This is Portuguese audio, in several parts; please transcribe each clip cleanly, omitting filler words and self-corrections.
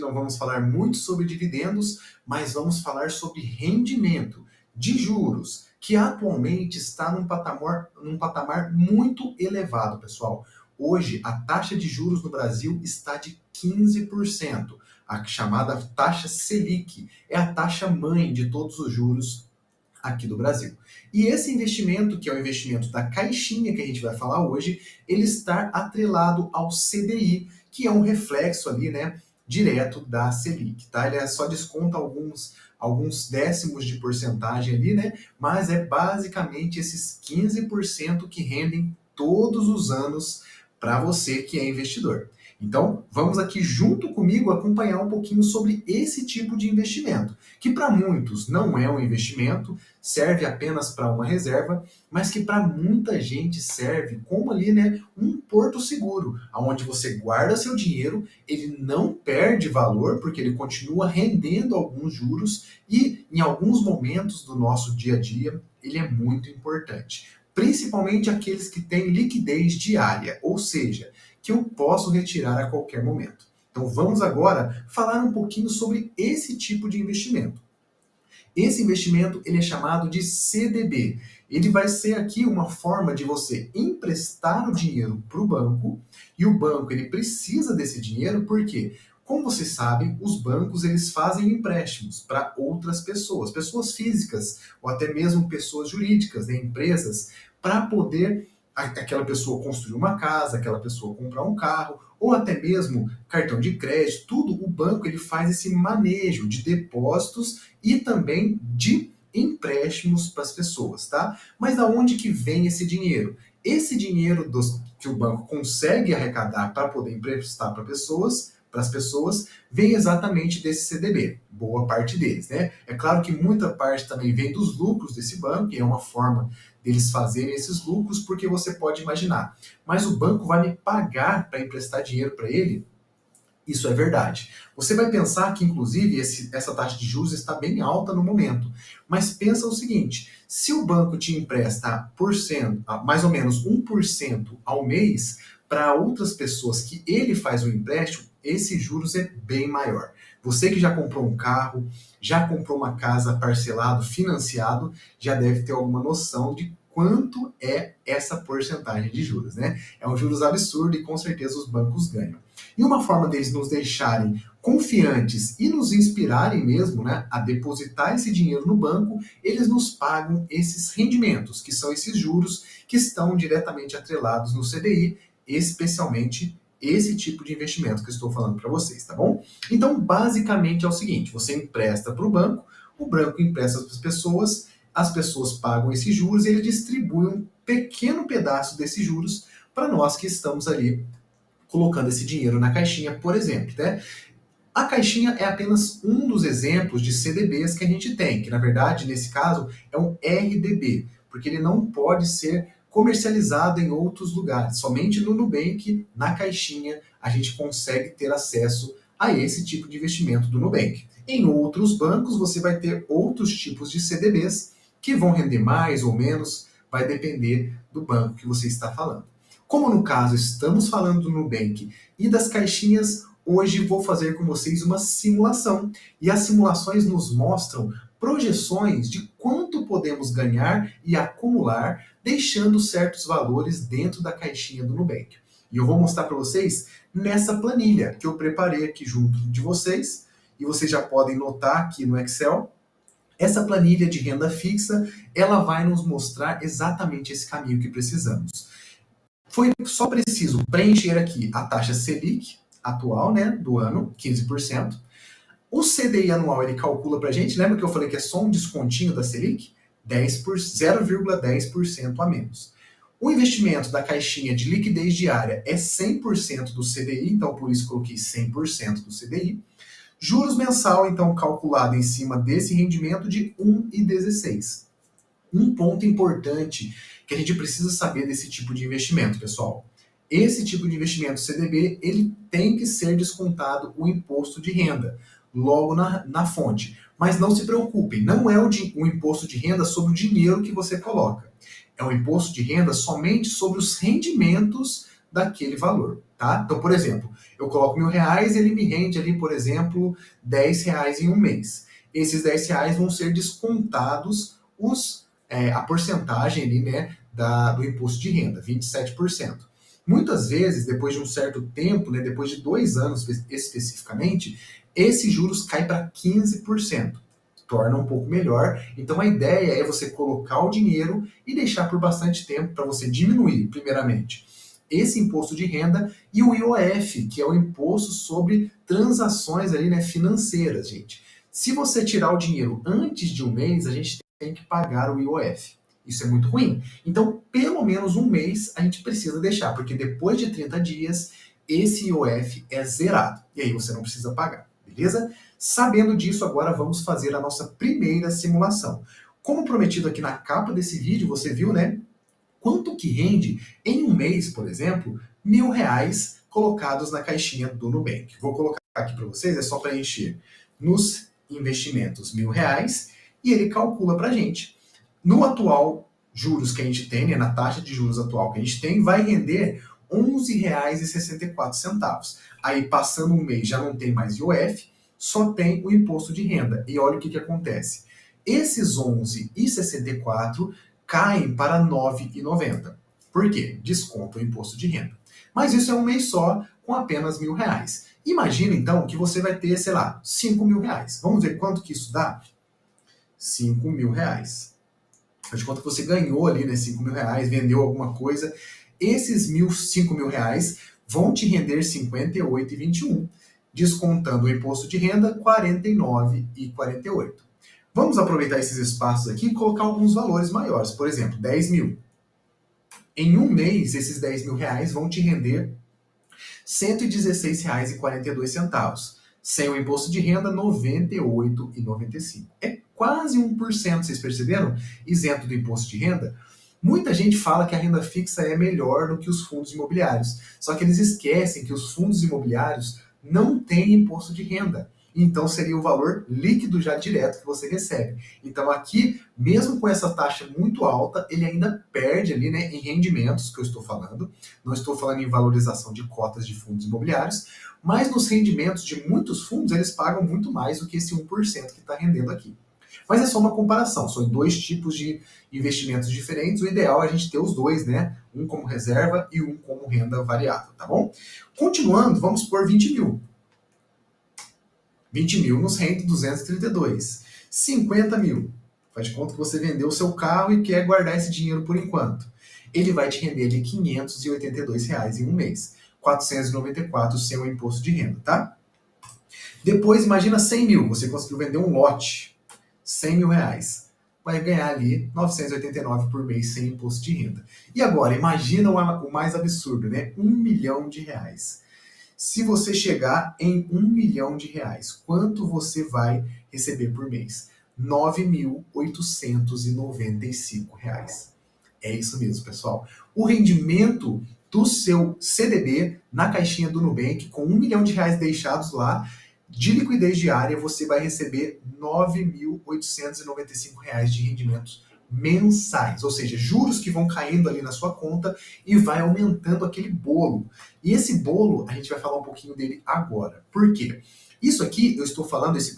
Não vamos falar muito sobre dividendos, mas vamos falar sobre rendimento de juros, que atualmente está num patamar muito elevado, pessoal. Hoje, a taxa de juros no Brasil está de 15%, a chamada taxa Selic, é a taxa mãe de todos os juros aqui do Brasil. E esse investimento, que é o investimento da caixinha que a gente vai falar hoje, ele está atrelado ao CDI, que é um reflexo ali, né, direto da Selic, tá? Ele só desconta alguns décimos de porcentagem ali, né? Mas é basicamente esses 15% que rendem todos os anos para você que é investidor. Então, vamos aqui junto comigo acompanhar um pouquinho sobre esse tipo de investimento, que para muitos não é um investimento, serve apenas para uma reserva, mas que para muita gente serve como ali, né, um porto seguro, onde você guarda seu dinheiro, ele não perde valor, porque ele continua rendendo alguns juros e em alguns momentos do nosso dia a dia, ele é muito importante. Principalmente aqueles que têm liquidez diária, ou seja, que eu posso retirar a qualquer momento. Então vamos agora falar um pouquinho sobre esse tipo de investimento. Esse investimento ele é chamado de CDB. Ele vai ser aqui uma forma de você emprestar o dinheiro para o banco e o banco ele precisa desse dinheiro porque, como vocês sabem, os bancos eles fazem empréstimos para outras pessoas, pessoas físicas ou até mesmo pessoas jurídicas, né, empresas, para poder aquela pessoa construir uma casa, aquela pessoa comprar um carro, ou até mesmo cartão de crédito, tudo o banco ele faz esse manejo de depósitos e também de empréstimos para as pessoas, tá? Mas da onde que vem esse dinheiro? Esse dinheiro que o banco consegue arrecadar para poder emprestar para as pessoas, vem exatamente desse CDB, boa parte deles, né? É claro que muita parte também vem dos lucros desse banco, e é uma forma deles fazerem esses lucros, porque você pode imaginar, mas o banco vai me pagar para emprestar dinheiro para ele? Isso é verdade. Você vai pensar que, inclusive, essa taxa de juros está bem alta no momento. Mas pensa o seguinte: se o banco te empresta mais ou menos 1% ao mês, para outras pessoas que ele faz o empréstimo, esse juros é bem maior. Você que já comprou um carro, já comprou uma casa parcelado, financiado, já deve ter alguma noção de quanto é essa porcentagem de juros, né? É um juros absurdo e com certeza os bancos ganham. E uma forma deles nos deixarem confiantes e nos inspirarem mesmo, né, a depositar esse dinheiro no banco, eles nos pagam esses rendimentos, que são esses juros que estão diretamente atrelados no CDI, especialmente esse tipo de investimento que eu estou falando para vocês, tá bom? Então, basicamente é o seguinte: você empresta para o banco empresta para as pessoas pagam esses juros e ele distribui um pequeno pedaço desses juros para nós que estamos ali colocando esse dinheiro na caixinha, por exemplo, né? A caixinha é apenas um dos exemplos de CDBs que a gente tem, que na verdade, nesse caso, é um RDB, porque ele não pode ser comercializado em outros lugares. Somente no Nubank, na caixinha, a gente consegue ter acesso a esse tipo de investimento do Nubank. Em outros bancos, você vai ter outros tipos de CDBs que vão render mais ou menos, vai depender do banco que você está falando. Como no caso estamos falando do Nubank e das caixinhas, hoje vou fazer com vocês uma simulação. E as simulações nos mostram projeções de quanto podemos ganhar e acumular, deixando certos valores dentro da caixinha do Nubank. E eu vou mostrar para vocês nessa planilha que eu preparei aqui junto de vocês, e vocês já podem notar aqui no Excel. Essa planilha de renda fixa, ela vai nos mostrar exatamente esse caminho que precisamos. Foi só preciso preencher aqui a taxa Selic atual, né, do ano, 15%. O CDI anual ele calcula para a gente, lembra que eu falei que é só um descontinho da Selic? 0,10% a menos. O investimento da caixinha de liquidez diária é 100% do CDI, então por isso coloquei 100% do CDI. Juros mensal, então, calculado em cima desse rendimento de 1,16. Um ponto importante que a gente precisa saber desse tipo de investimento, pessoal. Esse tipo de investimento CDB, ele tem que ser descontado o imposto de renda, logo na fonte. Mas não se preocupem, não é o imposto de renda sobre o dinheiro que você coloca. É o imposto de renda somente sobre os rendimentos daquele valor. tá? Então, por exemplo, eu coloco R$ 1.000, ele me rende ali, por exemplo, R$ 10 em um mês. Esses R$ 10 vão ser descontados a porcentagem ali, né, do imposto de renda, 27%. Muitas vezes, depois de um certo tempo, né, depois de 2 anos especificamente, esses juros caem para 15%. Torna um pouco melhor. Então a ideia é você colocar o dinheiro e deixar por bastante tempo para você diminuir, primeiramente, esse imposto de renda e o IOF, que é o imposto sobre transações ali, né, financeiras, gente. Se você tirar o dinheiro antes de um mês, a gente tem que pagar o IOF. Isso é muito ruim. Então, pelo menos um mês a gente precisa deixar, porque depois de 30 dias, esse IOF é zerado. E aí você não precisa pagar, beleza? Sabendo disso, agora vamos fazer a nossa primeira simulação. Como prometido aqui na capa desse vídeo, você viu, né? Quanto que rende em um mês, por exemplo, R$ 1.000 colocados na caixinha do Nubank. Vou colocar aqui para vocês, é só preencher nos investimentos R$ 1.000 e ele calcula para a gente. No atual juros que a gente tem, né, na taxa de juros atual que a gente tem, vai render R$ 11,64. Aí, passando um mês, já não tem mais IOF, só tem o imposto de renda. E olha o que acontece. Esses 11,64 caem para R$ 9,90. Por quê? Desconta o imposto de renda. Mas isso é um mês só, com apenas R$ 1.000. Imagina, então, que você vai ter, sei lá, R$ 5.000. Vamos ver quanto que isso dá? R$ 5.000. Faz de conta que você ganhou ali, né, R$ 5.000, vendeu alguma coisa. Esses R$ 5.000 vão te render R$ 58,21, descontando o imposto de renda R$ 49,48. Vamos aproveitar esses espaços aqui e colocar alguns valores maiores. Por exemplo, 10 mil. Em um mês, esses R$ 10.000 vão te render R$ 116,42. Sem o imposto de renda, R$ 98,95. É quase 1%, vocês perceberam? Isento do imposto de renda. Muita gente fala que a renda fixa é melhor do que os fundos imobiliários. Só que eles esquecem que os fundos imobiliários não têm imposto de renda. Então seria o valor líquido já direto que você recebe. Então aqui, mesmo com essa taxa muito alta, ele ainda perde ali, né, em rendimentos, que eu estou falando. Não estou falando em valorização de cotas de fundos imobiliários, mas nos rendimentos de muitos fundos, eles pagam muito mais do que esse 1% que está rendendo aqui. Mas é só uma comparação, são dois tipos de investimentos diferentes. O ideal é a gente ter os dois, né? Um como reserva e um como renda variável, tá bom? Continuando, vamos por 20 mil. 20 mil nos rende 232. 50 mil. Faz de conta que você vendeu o seu carro e quer guardar esse dinheiro por enquanto. Ele vai te render de R$ 582 em um mês. 494 sem o imposto de renda, tá? Depois, imagina 100 mil. Você conseguiu vender um lote. R$ 100.000. Vai ganhar ali 989 por mês sem imposto de renda. E agora, imagina o mais absurdo, né? R$ 1.000.000. Se você chegar em R$ 1.000.000, quanto você vai receber por mês? R$ 9.895. É isso mesmo, pessoal. O rendimento do seu CDB na caixinha do Nubank, com R$ 1.000.000 deixados lá, de liquidez diária, você vai receber R$ 9.895 de rendimentos mensais, ou seja, juros que vão caindo ali na sua conta e vai aumentando aquele bolo. E esse bolo, a gente vai falar um pouquinho dele agora. Por quê? Isso aqui, eu estou falando, essa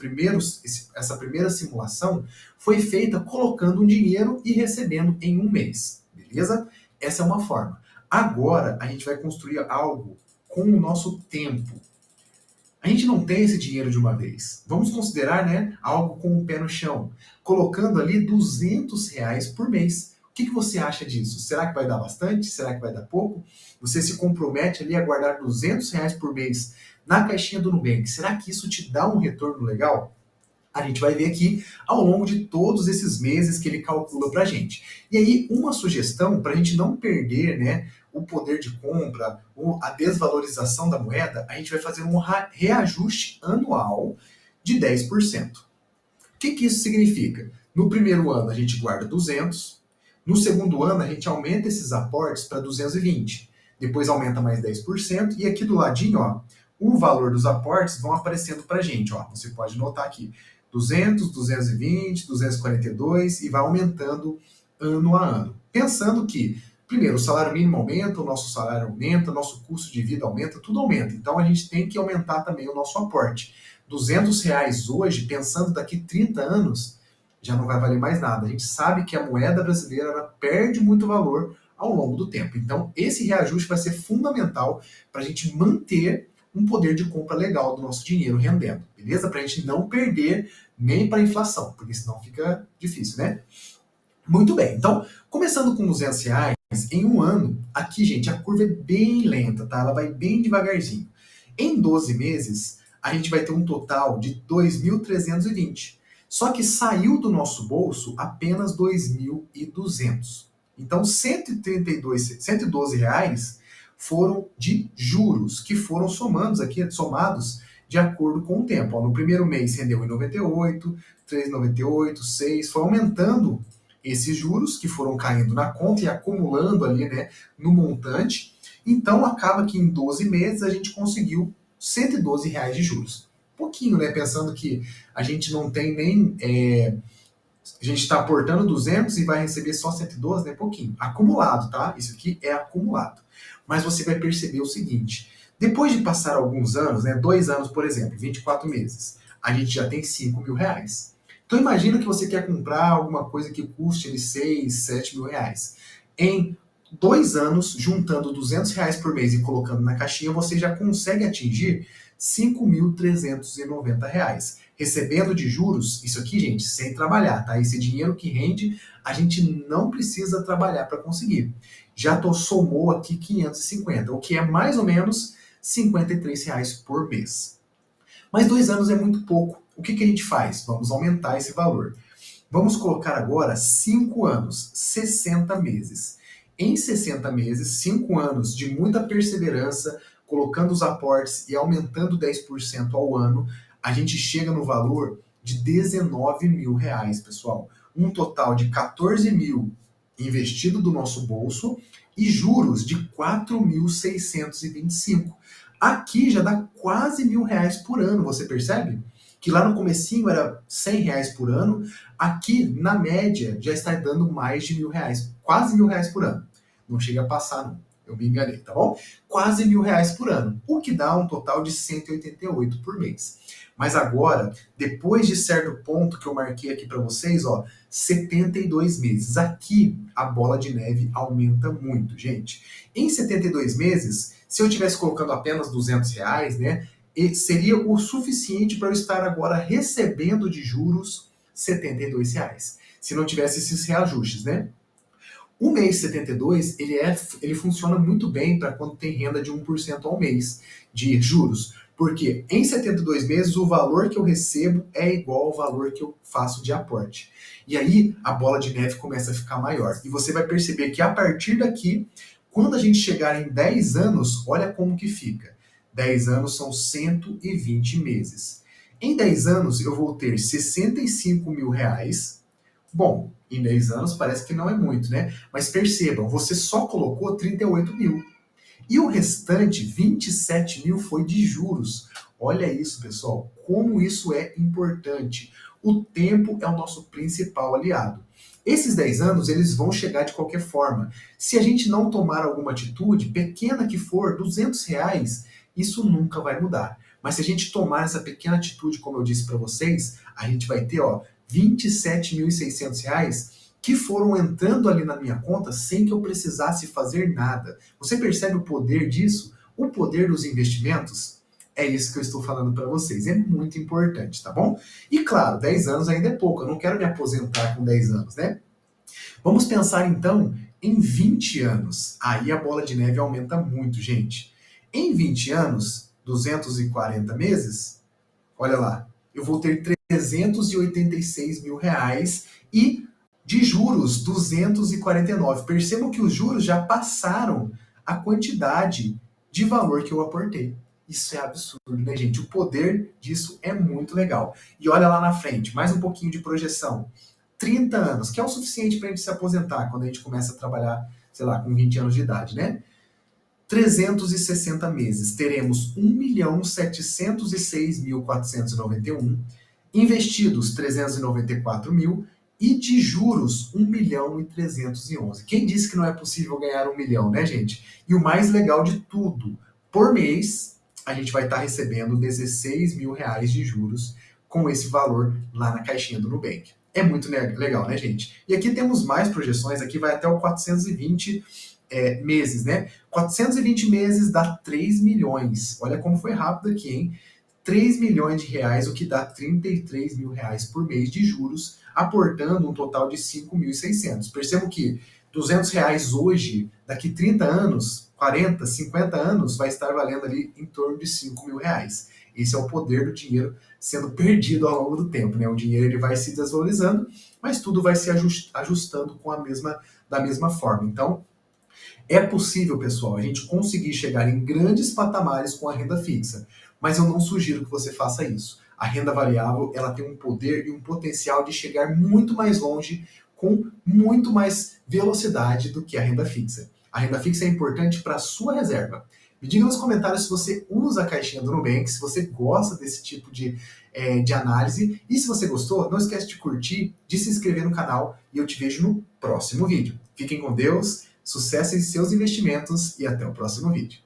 primeira simulação foi feita colocando um dinheiro e recebendo em um mês, beleza? Essa é uma forma. Agora, a gente vai construir algo com o nosso tempo. A gente não tem esse dinheiro de uma vez. Vamos considerar, né, algo com o pé no chão, colocando ali R$ 200 por mês. O que você acha disso? Será que vai dar bastante? Será que vai dar pouco? Você se compromete ali a guardar R$ 200 por mês na caixinha do Nubank. Será que isso te dá um retorno legal? A gente vai ver aqui ao longo de todos esses meses que ele calcula para a gente. E aí, uma sugestão para a gente não perder, né, o poder de compra, ou a desvalorização da moeda, a gente vai fazer um reajuste anual de 10%. O que isso significa? No primeiro ano a gente guarda 200, no segundo ano a gente aumenta esses aportes para 220, depois aumenta mais 10%, e aqui do ladinho, ó, o valor dos aportes vão aparecendo para a gente. Ó, você pode notar aqui, 200, 220, 242 e vai aumentando ano a ano. Pensando que Primeiro, o salário mínimo aumenta, o nosso salário aumenta, o nosso custo de vida aumenta, tudo aumenta. Então a gente tem que aumentar também o nosso aporte. R$ 200 hoje, pensando daqui 30 anos, já não vai valer mais nada. A gente sabe que a moeda brasileira ela perde muito valor ao longo do tempo. Então esse reajuste vai ser fundamental para a gente manter um poder de compra legal do nosso dinheiro rendendo, beleza? Para a gente não perder nem para a inflação, porque senão fica difícil, né? Muito bem, então, começando com R$ 200, em um ano, aqui, gente, a curva é bem lenta, tá? Ela vai bem devagarzinho. Em 12 meses, a gente vai ter um total de 2.320. Só que saiu do nosso bolso apenas 2.200. Então, 112 reais foram de juros, que foram somados de acordo com o tempo. Ó, no primeiro mês rendeu 1,98, 3,98, 6, foi aumentando esses juros que foram caindo na conta e acumulando ali, né, no montante. Então acaba que em 12 meses a gente conseguiu R$ 112 de juros. Pouquinho, né? Pensando que a gente não tem nem. A gente está aportando 200 e vai receber só 112, né? Pouquinho. Acumulado, tá? Isso aqui é acumulado. Mas você vai perceber o seguinte: depois de passar alguns anos, né? 2 anos, por exemplo, 24 meses, a gente já tem R$ 5.000. Então imagina que você quer comprar alguma coisa que custe ali 6, 7 mil reais. Em 2 anos, juntando R$ 200 por mês e colocando na caixinha, você já consegue atingir R$ 5.390. Recebendo de juros, isso aqui, gente, sem trabalhar, tá? Esse dinheiro que rende, a gente não precisa trabalhar para conseguir. Já somou aqui 550, o que é mais ou menos R$ 53 por mês. Mas 2 anos é muito pouco. O que a gente faz? Vamos aumentar esse valor. Vamos colocar agora 5 anos, 60 meses. Em 60 meses, 5 anos de muita perseverança, colocando os aportes e aumentando 10% ao ano, a gente chega no valor de R$ 19.000, pessoal. Um total de 14 mil investido do nosso bolso e juros de 4.625. Aqui já dá quase R$ 1.000 por ano, você percebe? Que lá no comecinho era R$ 100 por ano, aqui na média já está dando mais de R$ 1.000, quase R$ 1.000 por ano. Não chega a passar, não. Eu me enganei, tá bom? Quase R$ 1.000 por ano, o que dá um total de 188 por mês. Mas agora, depois de certo ponto que eu marquei aqui para vocês, ó, 72 meses. Aqui a bola de neve aumenta muito, gente. Em 72 meses, se eu estivesse colocando apenas R$ 200, né, seria o suficiente para eu estar agora recebendo de juros R$ 72, se não tivesse esses reajustes, né? O mês 72, ele funciona muito bem para quando tem renda de 1% ao mês de juros, porque em 72 meses o valor que eu recebo é igual ao valor que eu faço de aporte. E aí a bola de neve começa a ficar maior. E você vai perceber que a partir daqui, quando a gente chegar em 10 anos, olha como que fica. 10 anos são 120 meses. Em 10 anos eu vou ter R$ 65.000. Bom, em 10 anos parece que não é muito, né? Mas percebam, você só colocou 38 mil. E o restante, 27 mil, foi de juros. Olha isso, pessoal, como isso é importante. O tempo é o nosso principal aliado. Esses 10 anos, eles vão chegar de qualquer forma. Se a gente não tomar alguma atitude, pequena que for, R$ 200, isso nunca vai mudar. Mas se a gente tomar essa pequena atitude, como eu disse para vocês, a gente vai ter, ó, R$ 27.600 que foram entrando ali na minha conta sem que eu precisasse fazer nada. Você percebe o poder disso? O poder dos investimentos? É isso que eu estou falando para vocês. É muito importante, tá bom? E claro, 10 anos ainda é pouco. Eu não quero me aposentar com 10 anos, né? Vamos pensar então em 20 anos. Aí a bola de neve aumenta muito, gente. Em 20 anos, 240 meses, olha lá, eu vou ter R$ 386.000 e de juros 249. Percebam que os juros já passaram a quantidade de valor que eu aportei. Isso é absurdo, né, gente? O poder disso é muito legal. E olha lá na frente, mais um pouquinho de projeção. 30 anos, que é o suficiente para a gente se aposentar quando a gente começa a trabalhar, sei lá, com 20 anos de idade, né? 360 meses, teremos 1.706.491, investidos 394 mil e de juros 1.311.000. Quem disse que não é possível ganhar 1 milhão, né, gente? E o mais legal de tudo, por mês a gente vai estar recebendo 16 mil reais de juros com esse valor lá na caixinha do Nubank. É muito legal, né, gente? E aqui temos mais projeções, aqui vai até o 420 meses, né? 420 meses dá 3 milhões. Olha como foi rápido aqui, hein? 3 milhões de reais, o que dá 33 mil reais por mês de juros, aportando um total de 5.600. Percebo que 200 reais hoje, daqui 30 anos, 40, 50 anos, vai estar valendo ali em torno de 5 mil reais. Esse é o poder do dinheiro sendo perdido ao longo do tempo, né? O dinheiro ele vai se desvalorizando, mas tudo vai se ajustando da mesma forma. Então, é possível, pessoal, a gente conseguir chegar em grandes patamares com a renda fixa, mas eu não sugiro que você faça isso. A renda variável, ela tem um poder e um potencial de chegar muito mais longe com muito mais velocidade do que a renda fixa. A renda fixa é importante para a sua reserva. Me diga nos comentários se você usa a caixinha do Nubank, se você gosta desse tipo de análise. E se você gostou, não esquece de curtir, de se inscrever no canal e eu te vejo no próximo vídeo. Fiquem com Deus, sucesso em seus investimentos e até o próximo vídeo.